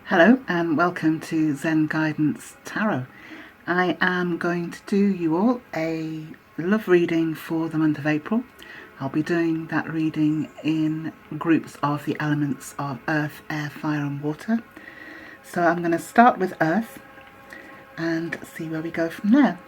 Hello and welcome to Zen Guidance Tarot. I am going to do you all a love reading for the month of April. I'll be doing that reading in groups of the elements of earth, air, fire and water. So I'm going to start with earth and see where we go from there.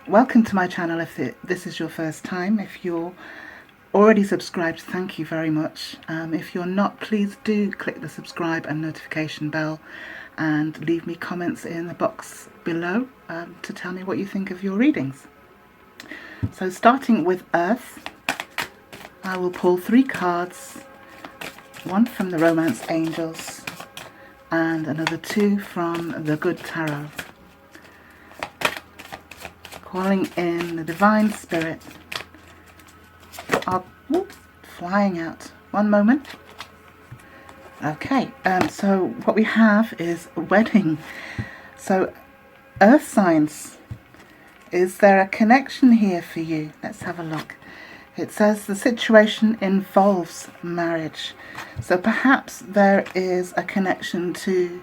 Welcome to my channel if this is your first time. If you're already subscribed, thank you very much. If you're not, please do click the subscribe and notification bell and leave me comments in the box below to tell me what you think of your readings. So starting with earth, I will pull 3 cards, one from the Romance Angels and another 2 from the Good Tarot, calling in the Divine Spirit. Flying out. One moment. Okay, so what we have is a wedding. So, earth signs. Is there a connection here for you? Let's have a look. It says the situation involves marriage. So perhaps there is a connection to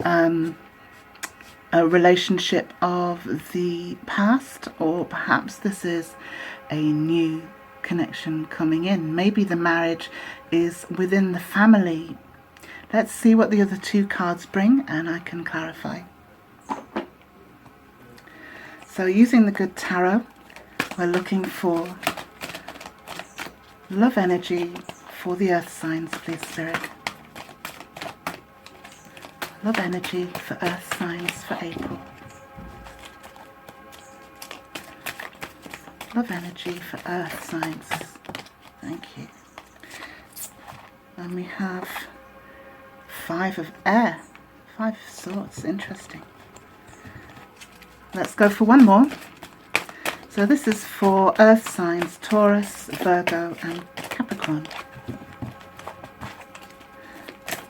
a relationship of the past, or perhaps this is a new connection coming in. Maybe the marriage is within the family. Let's see what the other 2 cards bring and I can clarify. So using the Good Tarot, we're looking for love energy for the earth signs, please Spirit. Love energy for earth signs for April. Love energy for earth signs. Thank you. And we have 5 of air. 5 of swords. Interesting. Let's go for one more. So this is for earth signs Taurus, Virgo and Capricorn.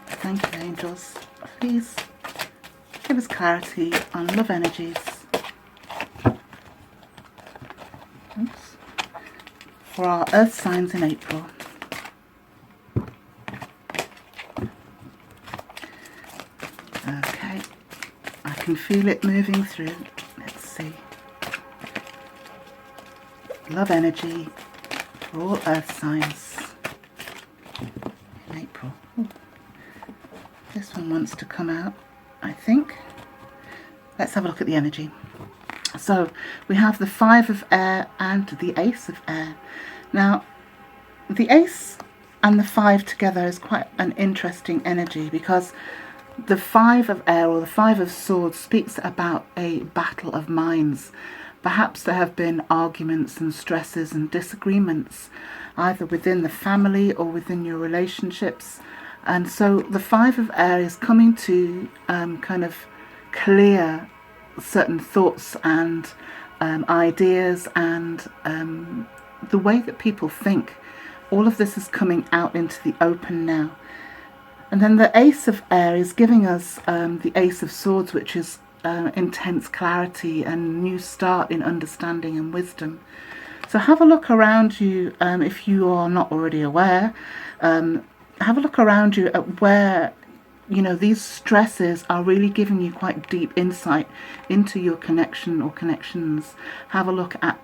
Thank you, angels. Please give us clarity on love energies. For our earth signs in April. Okay, I can feel it moving through. Let's see. Love energy for all earth signs in April. Ooh. This one wants to come out, I think. Let's have a look at the energy. So we have the 5 of air and the ace of air. Now, the ace and the 5 together is quite an interesting energy, because the 5 of air, or the 5 of swords, speaks about a battle of minds. Perhaps there have been arguments and stresses and disagreements, either within the family or within your relationships. And so the 5 of air is coming to kind of clear certain thoughts and ideas and the way that people think. All of this is coming out into the open now. And then the ace of air is giving us the ace of swords, which is intense clarity and new start in understanding and wisdom. So have a look around you, if you are not already aware. Have a look around you at where these stresses are really giving you quite deep insight into your connection or connections. Have a look at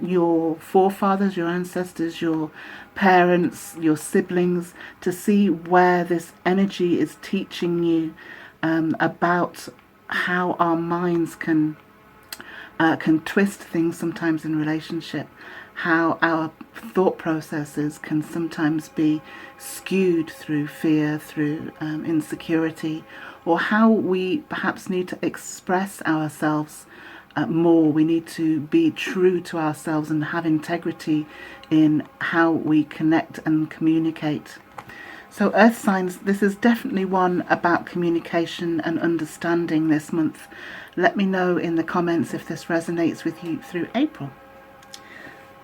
your forefathers, your ancestors, your parents, your siblings, to see where this energy is teaching you about how our minds can twist things sometimes in relationship, how our thought processes can sometimes be skewed through fear, through insecurity, or how we perhaps need to express ourselves more. We need to be true to ourselves and have integrity in how we connect and communicate. So earth signs, this is definitely one about communication and understanding this month. Let me know in the comments if this resonates with you through April.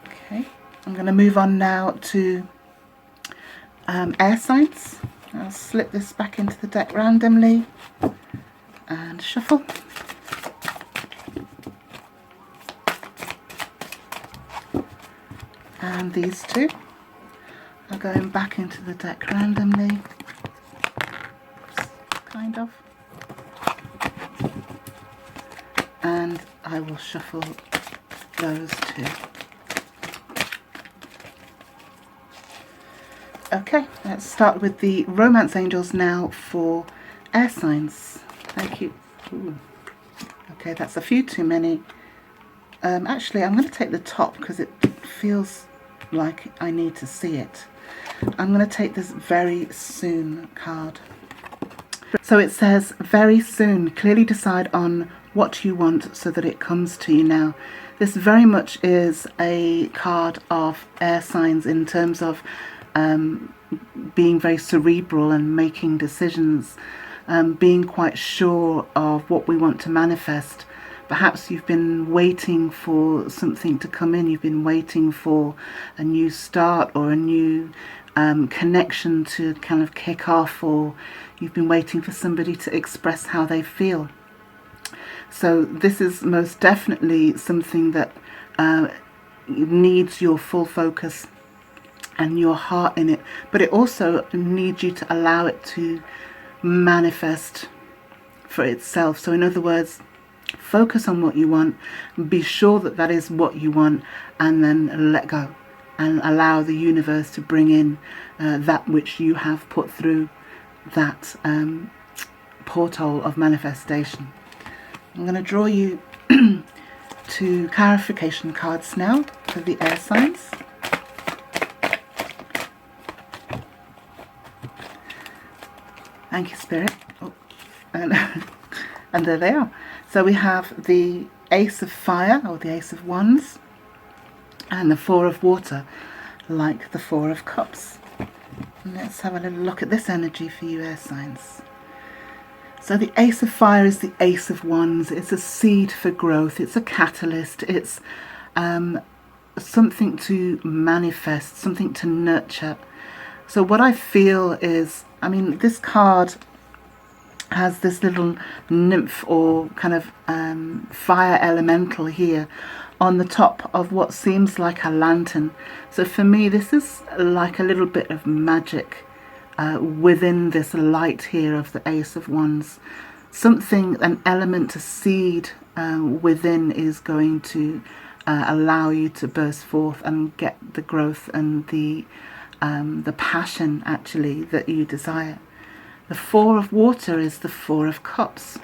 Okay, I'm going to move on now to air signs. I'll slip this back into the deck randomly and shuffle. And these 2 are going back into the deck randomly. kind of. And I will shuffle those two. Okay, let's start with the romance angels now for air signs. Thank you. Ooh. Okay, that's a few too many. Actually, I'm going to take the top because it feels like I need to see it. I'm going to take this very soon card. So it says, very soon, clearly decide on what you want so that it comes to you now. This very much is a card of air signs in terms of being very cerebral and making decisions, being quite sure of what we want to manifest. Perhaps you've been waiting for something to come in. You've been waiting for a new start or a new connection to kind of kick off, or you've been waiting for somebody to express how they feel. So this is most definitely something that needs your full focus and your heart in it, but it also needs you to allow it to manifest for itself. So in other words, focus on what you want, be sure that that is what you want, and then let go and allow the universe to bring in that which you have put through that porthole of manifestation. I'm going to draw you two clarification cards now for the air signs. Thank you, Spirit. Oh, and there they are. So we have the Ace of Fire, or the Ace of Wands, and the Four of Water, like the Four of Cups. And let's have a little look at this energy for you air signs. So the Ace of Fire is the Ace of Wands. It's a seed for growth. It's a catalyst. It's something to manifest, something to nurture. So what I feel is, I mean, this card has this little nymph or kind of fire elemental here on the top of what seems like a lantern. So for me, this is like a little bit of magic within this light here of the Ace of Wands. Something, an element, a seed within is going to allow you to burst forth and get the growth and the passion actually that you desire. The Four of Water is the Four of Cups.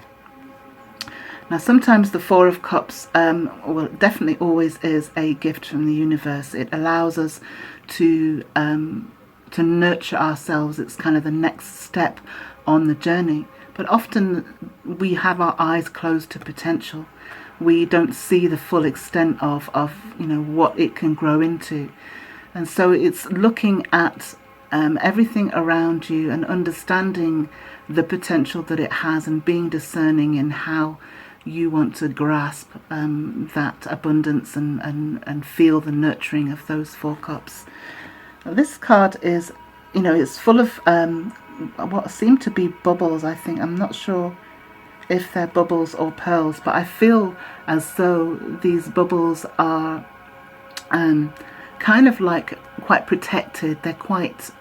Now sometimes the Four of Cups, well, definitely always is a gift from the universe. It allows us to nurture ourselves. It's kind of the next step on the journey. But often we have our eyes closed to potential. We don't see the full extent of you know, what it can grow into. And so it's looking at everything around you and understanding the potential that it has and being discerning in how you want to grasp that abundance and feel the nurturing of those four cups. Now, this card is, you know, it's full of what seem to be bubbles, I think. I'm not sure if they're bubbles or pearls, but I feel as though these bubbles are kind of like quite protected. They're quite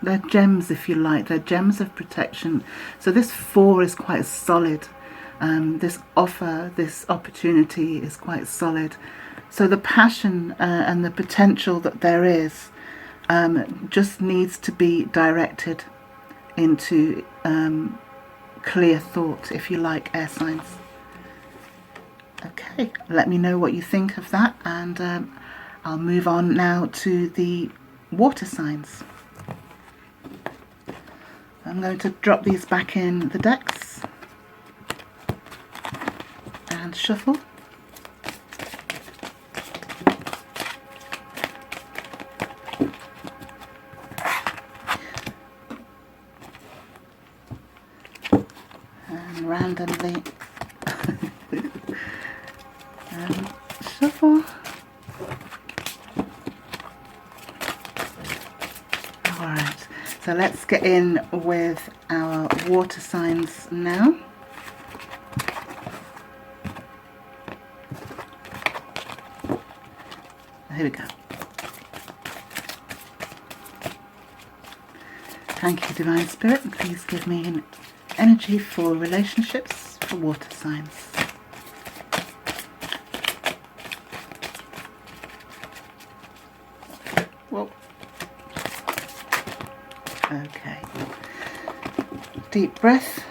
they're gems, if you like. They're gems of protection. So this four is quite solid. This offer, this opportunity is quite solid. So the passion and the potential that there is just needs to be directed into clear thought, if you like, air signs. Okay, let me know what you think of that, and I'll move on now to the water signs. I'm going to drop these back in the decks and shuffle. And randomly shuffle. Alright, so let's get in with our water signs now. Here we go. Thank you, Divine Spirit. And please give me an energy for relationships for water signs. Whoa. Okay. Deep breath.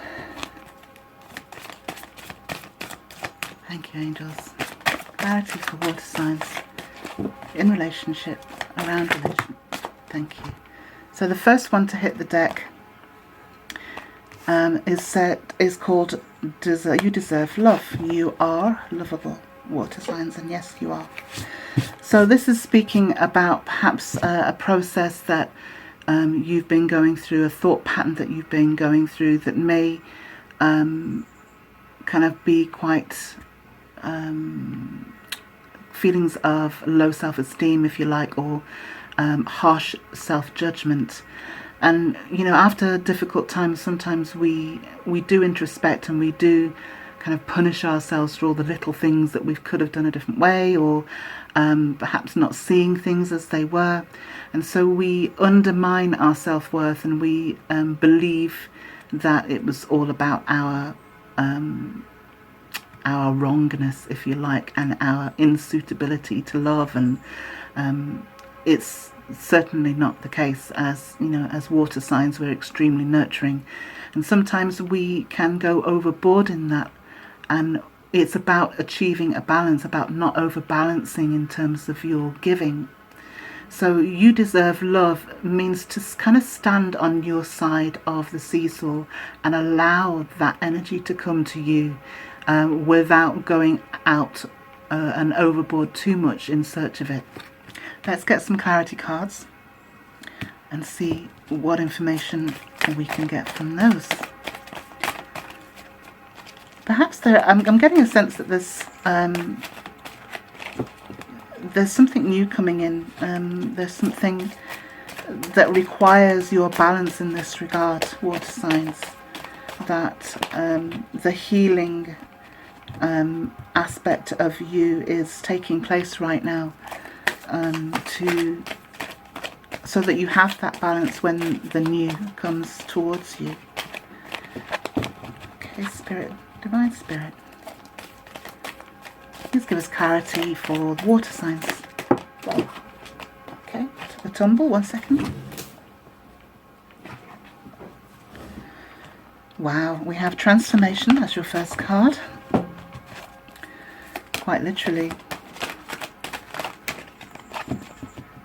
Thank you, angels. Clarity for water signs in relationship, around religion. Thank you. So the first one to hit the deck is called You Deserve Love. You are lovable, water signs, and yes, you are. So this is speaking about perhaps a process that you've been going through, a thought pattern that you've been going through that may kind of be quite feelings of low self-esteem, if you like, or harsh self-judgment. And you know, after difficult times, sometimes we do introspect and we do kind of punish ourselves for all the little things that we could have done a different way, or perhaps not seeing things as they were. And so we undermine our self-worth, and we believe that it was all about our wrongness, if you like, and our insuitability to love. And it's certainly not the case. As you know, as water signs, we're extremely nurturing, and sometimes we can go overboard in that. And it's about achieving a balance, about not overbalancing in terms of your giving. So you deserve love means to kind of stand on your side of the seesaw and allow that energy to come to you without going out and overboard too much in search of it. Let's get some clarity cards and see what information we can get from those. Perhaps I'm getting a sense that there's something new coming in. There's something that requires your balance in this regard, water signs. That the healing aspect of you is taking place right now, so that you have that balance when the new comes towards you. Okay, Spirit, Divine Spirit, please give us clarity for the water signs. Okay, took a tumble, 1 second. Wow, we have transformation as your first card. Quite literally.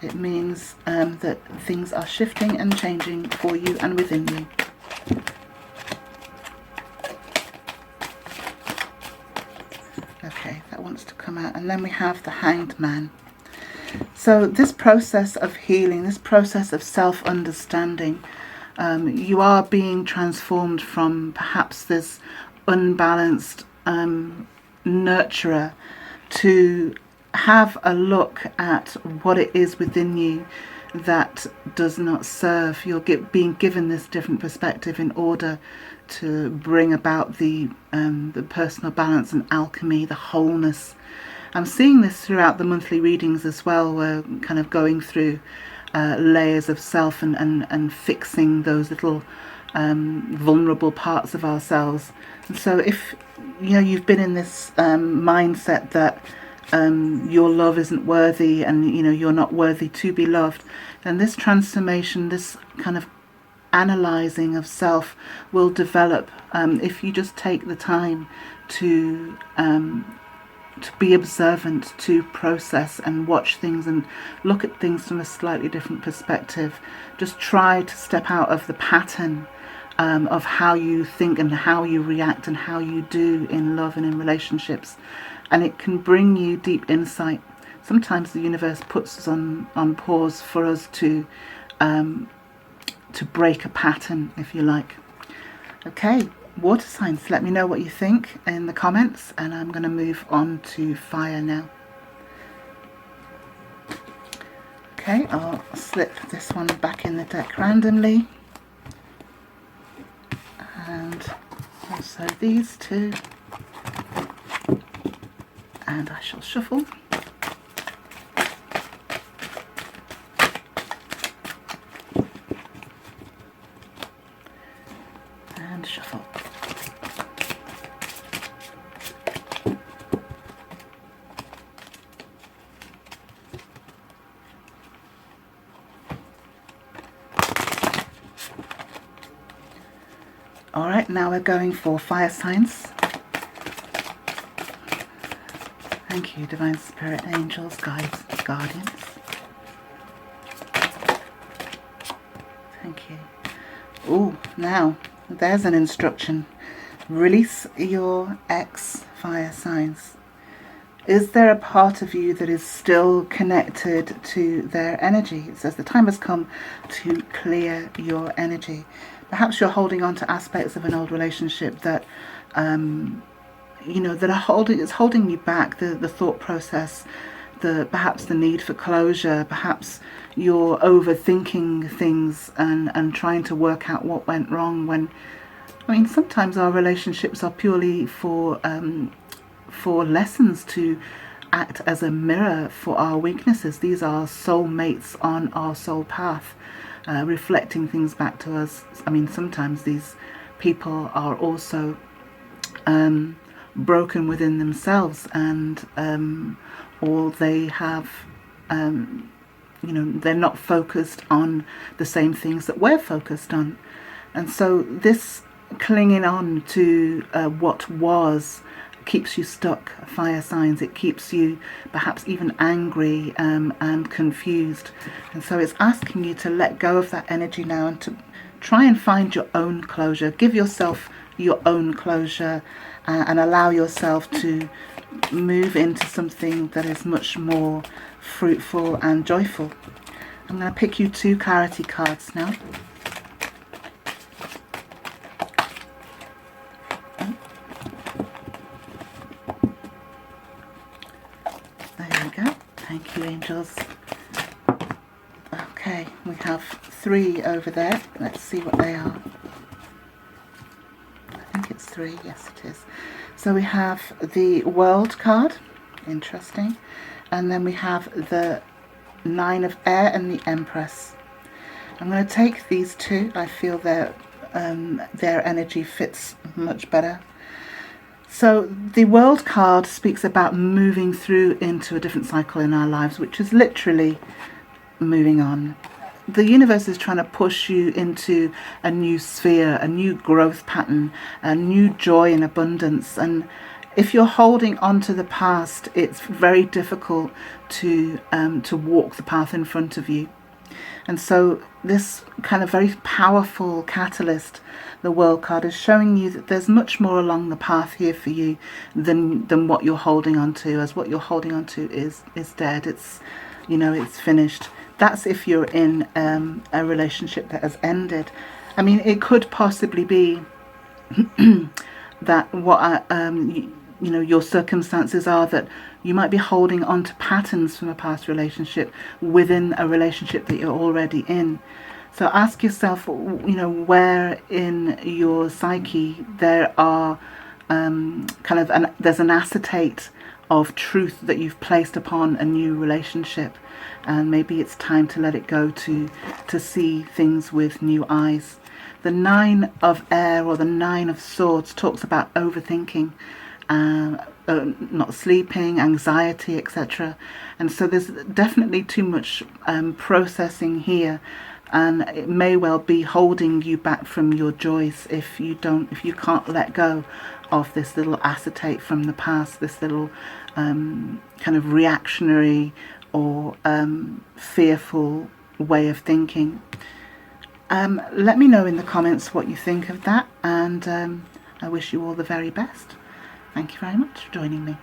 It means that things are shifting and changing for you and within you. Okay, that wants to come out. And then we have the Hanged Man. So this process of healing, this process of self-understanding, you are being transformed from perhaps this unbalanced nurturer to have a look at what it is within you that does not serve. You're being given this different perspective in order to bring about the personal balance and alchemy, the wholeness. I'm seeing this throughout the monthly readings as well. We're kind of going through layers of self and fixing those little vulnerable parts of ourselves. And so if you know you've been in this mindset that your love isn't worthy and you know you're not worthy to be loved, then this transformation, this kind of analyzing of self will develop if you just take the time to be observant, to process and watch things and look at things from a slightly different perspective. Just try to step out of the pattern of how you think and how you react and how you do in love and in relationships, and it can bring you deep insight. Sometimes the universe puts us on pause for us to break a pattern, if you like. Okay, water signs, let me know what you think in the comments, and I'm going to move on to fire now. Okay, I'll slip this one back in the deck randomly, and also these two, and I shall shuffle. shuffle. Alright, now we're going for fire signs. Thank you, Divine Spirit, Angels, Guides, Guardians. Thank you. Oh, now, there's an instruction. Release your ex-fire signs. Is there a part of you that is still connected to their energy? It says the time has come to clear your energy. Perhaps you're holding on to aspects of an old relationship that, that are holding you back. The thought process, perhaps the need for closure. Perhaps you're overthinking things and trying to work out what went wrong. Sometimes our relationships are purely for lessons to act as a mirror for our weaknesses. These are soul mates on our soul path. Reflecting things back to us. Sometimes these people are also broken within themselves, and or they have, they're not focused on the same things that we're focused on. And so this clinging on to what was keeps you stuck, fire signs. It keeps you perhaps even angry and confused. And so it's asking you to let go of that energy now and to try and find your own closure. Give yourself your own closure and allow yourself to move into something that is much more fruitful and joyful. I'm going to pick you 2 clarity cards now. Thank you, angels. Okay, we have 3 over there. Let's see what they are. I think it's 3. Yes, it is. So we have the World card. Interesting. And then we have the 9 of Air and the Empress. I'm going to take these 2. I feel their energy fits much better. So the World card speaks about moving through into a different cycle in our lives, which is literally moving on. The universe is trying to push you into a new sphere, a new growth pattern, a new joy and abundance. And if you're holding on to the past, it's very difficult to walk the path in front of you. And so this kind of very powerful catalyst, the World card, is showing you that there's much more along the path here for you than what you're holding on to, as what you're holding on to is dead. It's finished. That's if you're in a relationship that has ended. It could possibly be that your circumstances are that you might be holding on to patterns from a past relationship within a relationship that you're already in. So ask yourself, where in your psyche there are there's an acetate of truth that you've placed upon a new relationship, and maybe it's time to let it go to see things with new eyes. The 9 of Air, or the 9 of Swords, talks about overthinking, not sleeping, anxiety, etc. And so there's definitely too much processing here, and it may well be holding you back from your joys if you can't let go of this little acetate from the past, this little kind of reactionary or fearful way of thinking. Let me know in the comments what you think of that, and I wish you all the very best. Thank you very much for joining me.